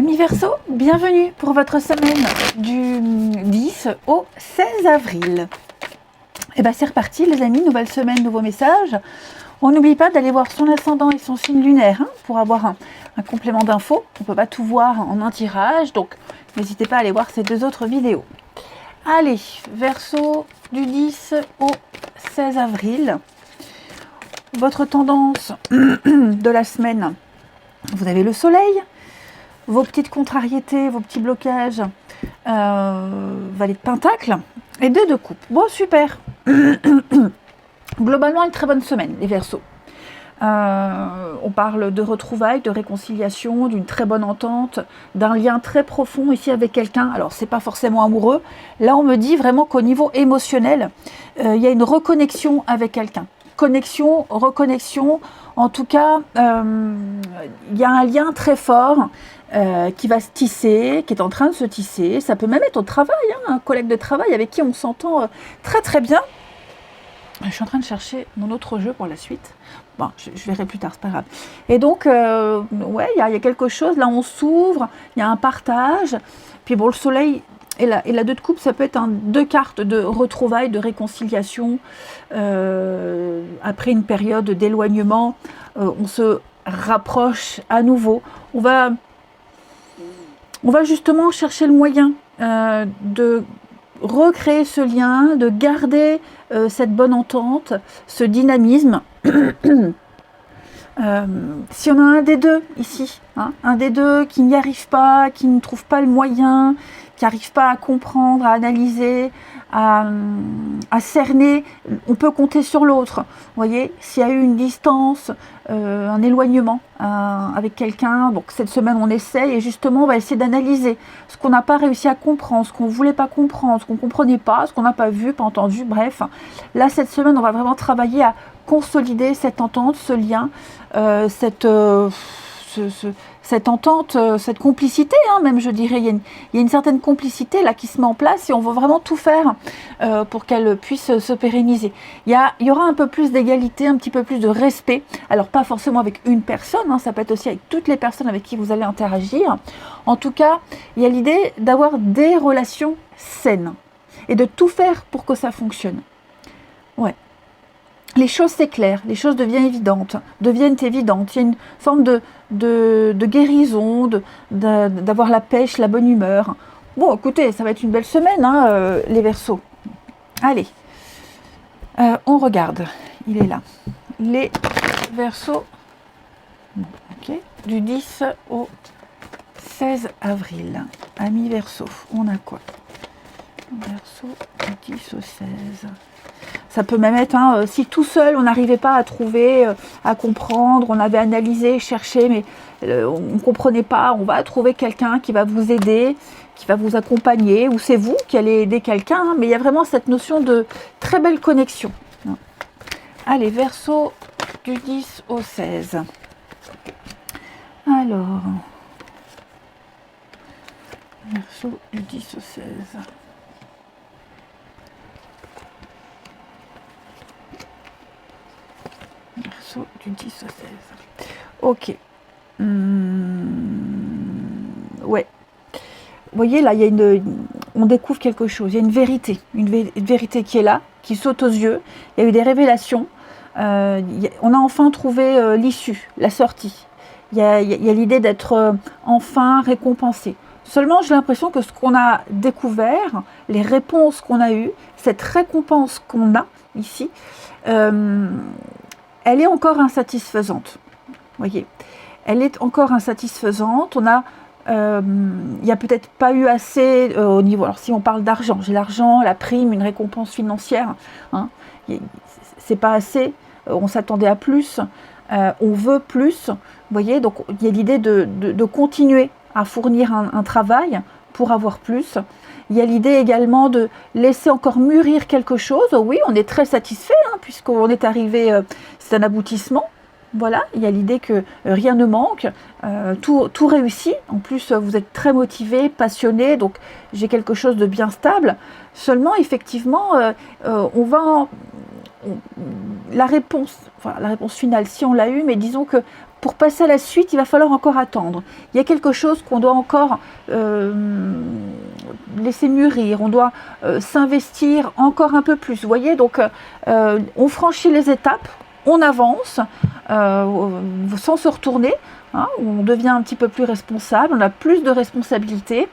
Amis Verseau, bienvenue pour votre semaine du 10 au 16 avril. Et bien c'est reparti les amis, nouvelle semaine, nouveau message. On n'oublie pas d'aller voir son ascendant et son signe lunaire pour avoir un complément d'infos. On ne peut pas tout voir en un tirage, donc n'hésitez pas à aller voir ces deux autres vidéos. Allez, Verseau du 10 au 16 avril. Votre tendance de la semaine, vous avez le soleil, vos petites contrariétés, vos petits blocages, valet de pentacle et deux de coupe. Bon, super. Globalement, une très bonne semaine, les Verseaux. On parle de retrouvailles, de réconciliation, d'une très bonne entente, d'un lien très profond ici avec quelqu'un. Alors, c'est pas forcément amoureux. Là, on me dit vraiment qu'au niveau émotionnel, il y a une reconnexion avec quelqu'un. Connexion, reconnexion, en tout cas, il y a un lien très fort qui va se tisser, qui est en train de se tisser. Ça peut même être au travail, un collègue de travail avec qui on s'entend très très bien. Je suis en train de chercher mon autre jeu pour la suite. Bon, je verrai plus tard, c'est pas grave. Et donc, ouais, il y a quelque chose, là on s'ouvre, il y a un partage. Puis bon, le soleil et la deux de coupe, ça peut être deux cartes de retrouvailles, de réconciliation. Après une période d'éloignement, on se rapproche à nouveau. On va justement chercher le moyen de recréer ce lien, de garder cette bonne entente, ce dynamisme. Si on a un des deux ici, un des deux qui n'y arrive pas, qui ne trouve pas le moyen, qui n'arrive pas à comprendre, à analyser, à cerner, on peut compter sur l'autre. Vous voyez, s'il y a eu une distance, un éloignement avec quelqu'un, donc cette semaine on essaye et justement on va essayer d'analyser ce qu'on n'a pas réussi à comprendre, ce qu'on ne voulait pas comprendre, ce qu'on ne comprenait pas, ce qu'on n'a pas vu, pas entendu, bref. Là cette semaine on va vraiment travailler à consolider cette entente, ce lien, cette entente, cette complicité, même je dirais, il y a une certaine complicité là qui se met en place et on veut vraiment tout faire pour qu'elle puisse se pérenniser. Il y aura un peu plus d'égalité, un petit peu plus de respect, alors pas forcément avec une personne, ça peut être aussi avec toutes les personnes avec qui vous allez interagir. En tout cas, il y a l'idée d'avoir des relations saines et de tout faire pour que ça fonctionne. Ouais. Les choses s'éclairent, les choses deviennent évidentes. Il y a une forme de guérison, d'avoir la pêche, la bonne humeur. Bon, écoutez, ça va être une belle semaine, les Verseaux. Allez, on regarde. Il est là. Les Verseaux, okay. Du 10 au 16 avril. Amis Verseaux, on a quoi? Verseaux, du 10 au 16. Ça peut même être, si tout seul, on n'arrivait pas à trouver, à comprendre, on avait analysé, cherché, mais on ne comprenait pas, on va trouver quelqu'un qui va vous aider, qui va vous accompagner, ou c'est vous qui allez aider quelqu'un, mais il y a vraiment cette notion de très belle connexion. Allez, Verseau du 10 au 16. Alors, Verseau du 10 au 16. Verseau du 10 au 16. Ok. Ouais. Vous voyez, là, on découvre quelque chose. Il y a une vérité qui est là, qui saute aux yeux. Il y a eu des révélations. On a enfin trouvé l'issue, la sortie. Il y a l'idée d'être enfin récompensé. Seulement, j'ai l'impression que ce qu'on a découvert, les réponses qu'on a eues, cette récompense qu'on a ici, elle est encore insatisfaisante. Voyez, elle est encore insatisfaisante. Il n'y a peut-être pas eu assez au niveau. Alors, si on parle d'argent, j'ai l'argent, la prime, une récompense financière. C'est pas assez. On s'attendait à plus. On veut plus. Vous voyez, donc il y a l'idée de continuer à fournir un travail pour avoir plus. Il y a l'idée également de laisser encore mûrir quelque chose. Oui, on est très satisfait, puisqu'on est arrivé, c'est un aboutissement. Voilà, il y a l'idée que rien ne manque, tout réussit. En plus, vous êtes très motivé, passionné, donc j'ai quelque chose de bien stable. Seulement, effectivement, la réponse, enfin, la réponse finale, si on l'a eu, mais disons que pour passer à la suite, il va falloir encore attendre. Il y a quelque chose qu'on doit encore laisser mûrir, on doit s'investir encore un peu plus. Vous voyez, donc on franchit les étapes, on avance sans se retourner, hein, on devient un petit peu plus responsable, on a plus de responsabilités,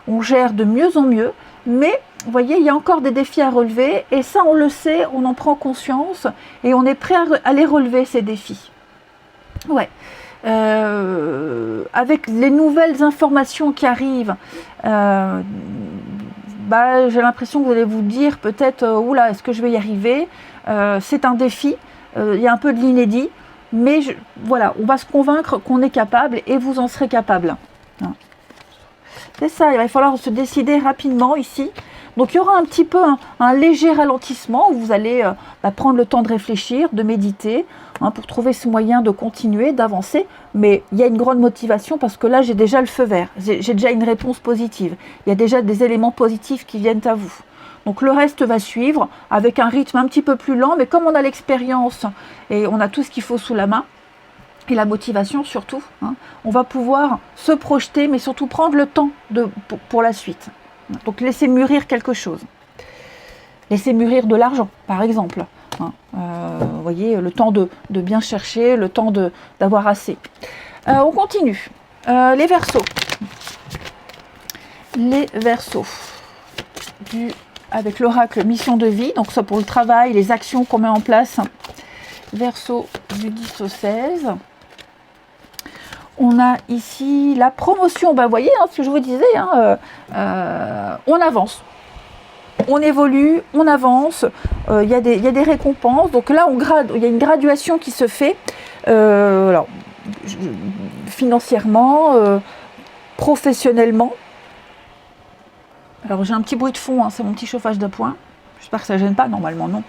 on gère de mieux en mieux, mais vous voyez, il y a encore des défis à relever, et ça on le sait, on en prend conscience, et on est prêt à les relever, ces défis. Ouais. Avec les nouvelles informations qui arrivent, j'ai l'impression que vous allez vous dire peut-être, oula, est-ce que je vais y arriver? C'est un défi, il y a un peu de l'inédit, mais voilà, on va se convaincre qu'on est capable, et vous en serez capable. C'est ça, il va falloir se décider rapidement ici. Donc il y aura un petit peu un léger ralentissement où vous allez prendre le temps de réfléchir, de méditer, hein, pour trouver ce moyen de continuer, d'avancer. Mais il y a une grande motivation parce que là j'ai déjà le feu vert, j'ai déjà une réponse positive. Il y a déjà des éléments positifs qui viennent à vous. Donc le reste va suivre avec un rythme un petit peu plus lent, mais comme on a l'expérience et on a tout ce qu'il faut sous la main, et la motivation surtout, hein, on va pouvoir se projeter, mais surtout prendre le temps pour la suite. Donc laissez mûrir quelque chose. Laissez mûrir de l'argent, par exemple. Hein. Vous voyez, le temps de bien chercher, le temps d'avoir assez. On continue. Les Verseaux. Les Verseaux. Avec l'oracle mission de vie, donc ça pour le travail, les actions qu'on met en place. Verseau du 10 au 16. On a ici la promotion, vous voyez ce que je vous disais, hein, on avance, on évolue, on avance, il y a des récompenses, donc là il y a une graduation qui se fait, alors, financièrement, professionnellement. Alors j'ai un petit bruit de fond, hein, c'est mon petit chauffage d'appoint, j'espère que ça ne gêne pas, normalement non.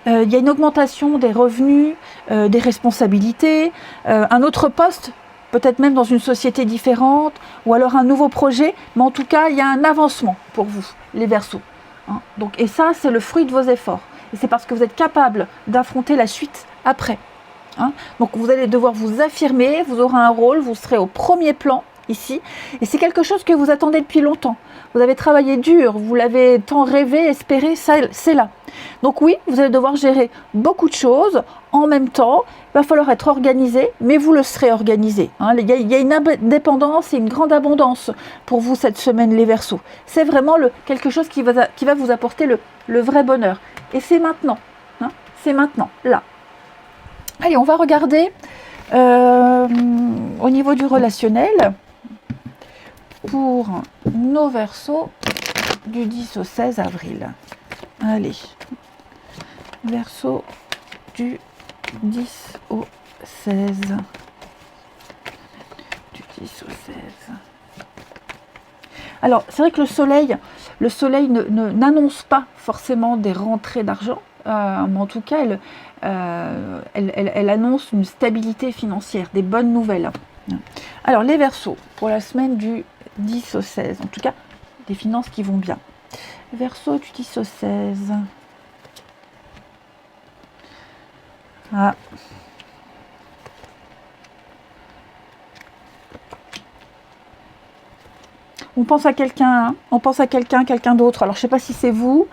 Il y a une augmentation des revenus, des responsabilités, un autre poste, peut-être même dans une société différente, ou alors un nouveau projet, mais en tout cas, il y a un avancement pour vous, les Verseaux. Hein. Donc, et ça, c'est le fruit de vos efforts. Et c'est parce que vous êtes capable d'affronter la suite après. Hein. Donc, vous allez devoir vous affirmer, vous aurez un rôle, vous serez au premier plan ici. Et c'est quelque chose que vous attendez depuis longtemps. Vous avez travaillé dur, vous l'avez tant rêvé, espéré, ça, c'est là. Donc oui, vous allez devoir gérer beaucoup de choses en même temps. Il va falloir être organisé, mais vous le serez organisé. Hein. Il y a une indépendance et une grande abondance pour vous cette semaine, les Verseaux. C'est vraiment quelque chose qui va vous apporter le vrai bonheur. Et c'est maintenant. Hein. C'est maintenant, là. Allez, on va regarder au niveau du relationnel pour nos Verseaux du 10 au 16 avril. Allez, Verseau du 10 au 16. Du 10 au 16. Alors, c'est vrai que le soleil n'annonce pas forcément des rentrées d'argent, mais en tout cas, elle annonce une stabilité financière, des bonnes nouvelles. Alors, les Verseaux, pour la semaine du 10 au 16, en tout cas, des finances qui vont bien. Verseau du 10 au 16. Ah. On pense à quelqu'un, hein, on pense à quelqu'un d'autre. Alors, je ne sais pas si c'est vous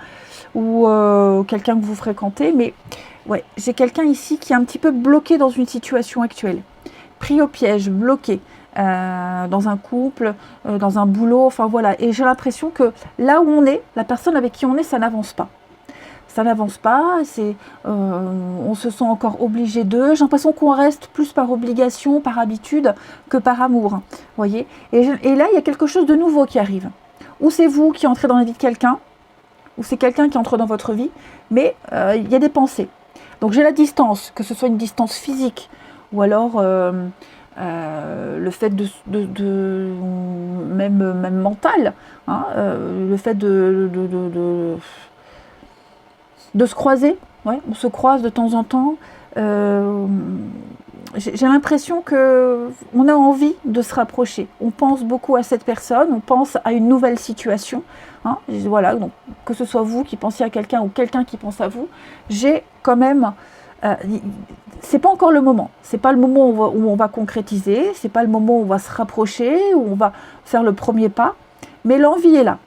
ou quelqu'un que vous fréquentez, mais ouais, j'ai quelqu'un ici qui est un petit peu bloqué dans une situation actuelle. Pris au piège, bloqué. Dans un couple, dans un boulot, enfin voilà. Et j'ai l'impression que là où on est, la personne avec qui on est, ça n'avance pas. Ça n'avance pas, on se sent encore obligé d'eux. J'ai l'impression qu'on reste plus par obligation, par habitude, que par amour. Voyez. Et là, il y a quelque chose de nouveau qui arrive. Ou c'est vous qui entrez dans la vie de quelqu'un, ou c'est quelqu'un qui entre dans votre vie, mais il y a des pensées. Donc j'ai la distance, que ce soit une distance physique, ou alors le fait même mental, hein, le fait de se croiser, ouais, on se croise de temps en temps. J'ai l'impression qu'on a envie de se rapprocher. On pense beaucoup à cette personne, on pense à une nouvelle situation. Hein, voilà, donc que ce soit vous qui pensiez à quelqu'un ou quelqu'un qui pense à vous, j'ai quand même c'est pas encore le moment. C'est pas le moment où on va concrétiser, c'est pas le moment où on va se rapprocher, où on va faire le premier pas. Mais l'envie est là.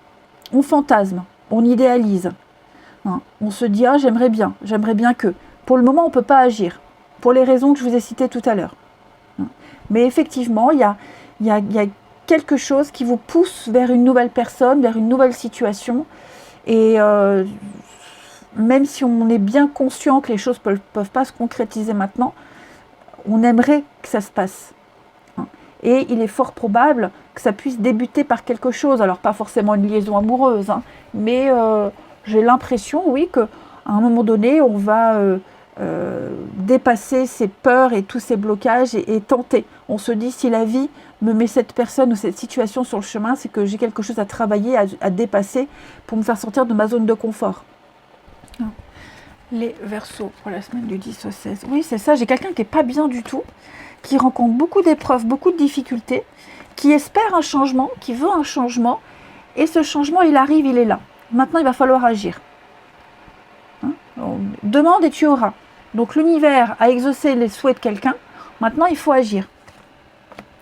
On fantasme, on idéalise. Hein. On se dit, ah, j'aimerais bien que. Pour le moment, on ne peut pas agir, pour les raisons que je vous ai citées tout à l'heure. Hein. Mais effectivement, il y a quelque chose qui vous pousse vers une nouvelle personne, vers une nouvelle situation. Et même si on est bien conscient que les choses ne peuvent pas se concrétiser maintenant, on aimerait que ça se passe. Hein. Et il est fort probable que ça puisse débuter par quelque chose. Alors, pas forcément une liaison amoureuse, hein, mais j'ai l'impression, oui, qu'à un moment donné, on va dépasser ses peurs et tous ces blocages et tenter. On se dit, si la vie me met cette personne ou cette situation sur le chemin, c'est que j'ai quelque chose à travailler, à dépasser pour me faire sortir de ma zone de confort. Les Verseaux pour la semaine du 10 au 16. Oui, c'est ça, j'ai quelqu'un qui n'est pas bien du tout, qui rencontre beaucoup d'épreuves, beaucoup de difficultés, qui espère un changement, qui veut un changement, et ce changement, il arrive, il est là. Maintenant, il va falloir agir. Hein? Demande et tu auras. Donc l'univers a exaucé les souhaits de quelqu'un, maintenant il faut agir.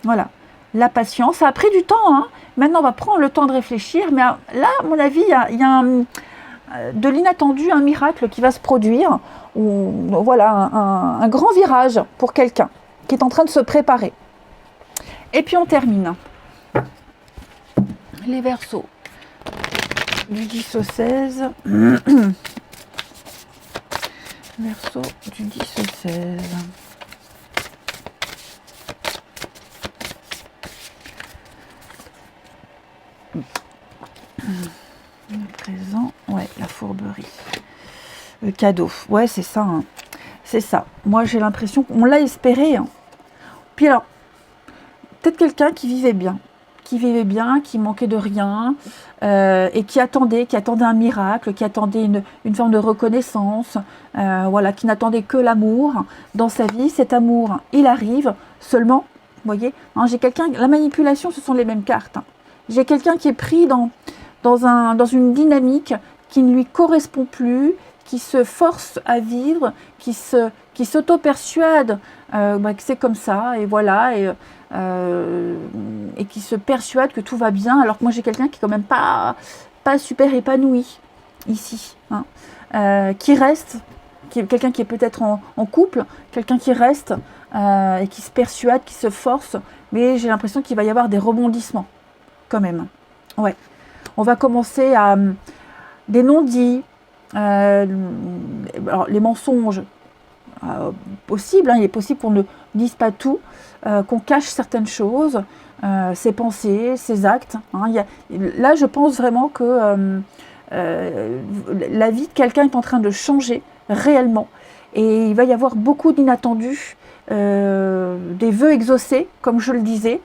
Voilà. La patience, ça a pris du temps, hein. Maintenant on va prendre le temps de réfléchir, mais là, à mon avis, il y a de l'inattendu, un miracle qui va se produire, ou voilà, un grand virage pour quelqu'un qui est en train de se préparer. Et puis on termine. Les Verseaux, du 10 au 16. Verseau du 10 au 16. Le présent, ouais, la fourberie. Le cadeau, ouais, c'est ça. Hein. C'est ça. Moi, j'ai l'impression qu'on l'a espéré. Hein. Puis alors, peut-être quelqu'un qui vivait bien, qui manquait de rien, et qui attendait un miracle, qui attendait une forme de reconnaissance, voilà, qui n'attendait que l'amour dans sa vie. Cet amour, il arrive seulement, vous voyez, hein, j'ai quelqu'un, la manipulation, ce sont les mêmes cartes. Hein. J'ai quelqu'un qui est pris dans une dynamique qui ne lui correspond plus, qui se force à vivre, qui s'auto-persuade que c'est comme ça, et voilà, et qui se persuade que tout va bien, alors que moi j'ai quelqu'un qui est quand même pas super épanoui ici, hein, qui reste, quelqu'un qui est peut-être en couple, quelqu'un qui reste et qui se persuade, qui se force, mais j'ai l'impression qu'il va y avoir des rebondissements quand même. Ouais, on va commencer à des non-dits, alors les mensonges. Possible, hein, il est possible qu'on ne dise pas tout, qu'on cache certaines choses, ses pensées, ses actes. Hein, là, je pense vraiment que la vie de quelqu'un est en train de changer réellement, et il va y avoir beaucoup d'inattendus, des vœux exaucés, comme je le disais.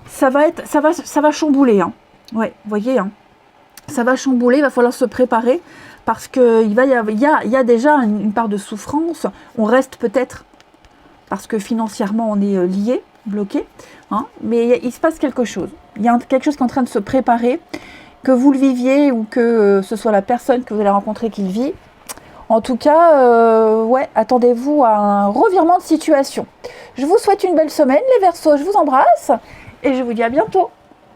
Ça va chambouler. Hein. Ouais, vous voyez, hein, ça va chambouler, il va falloir se préparer. Parce qu'il y a déjà une part de souffrance, on reste peut-être, parce que financièrement on est lié, bloqué, hein, mais il se passe quelque chose. Il y a quelque chose qui est en train de se préparer, que vous le viviez ou que ce soit la personne que vous allez rencontrer qui le vit. En tout cas, ouais, attendez-vous à un revirement de situation. Je vous souhaite une belle semaine, les Verseaux, je vous embrasse et je vous dis à bientôt.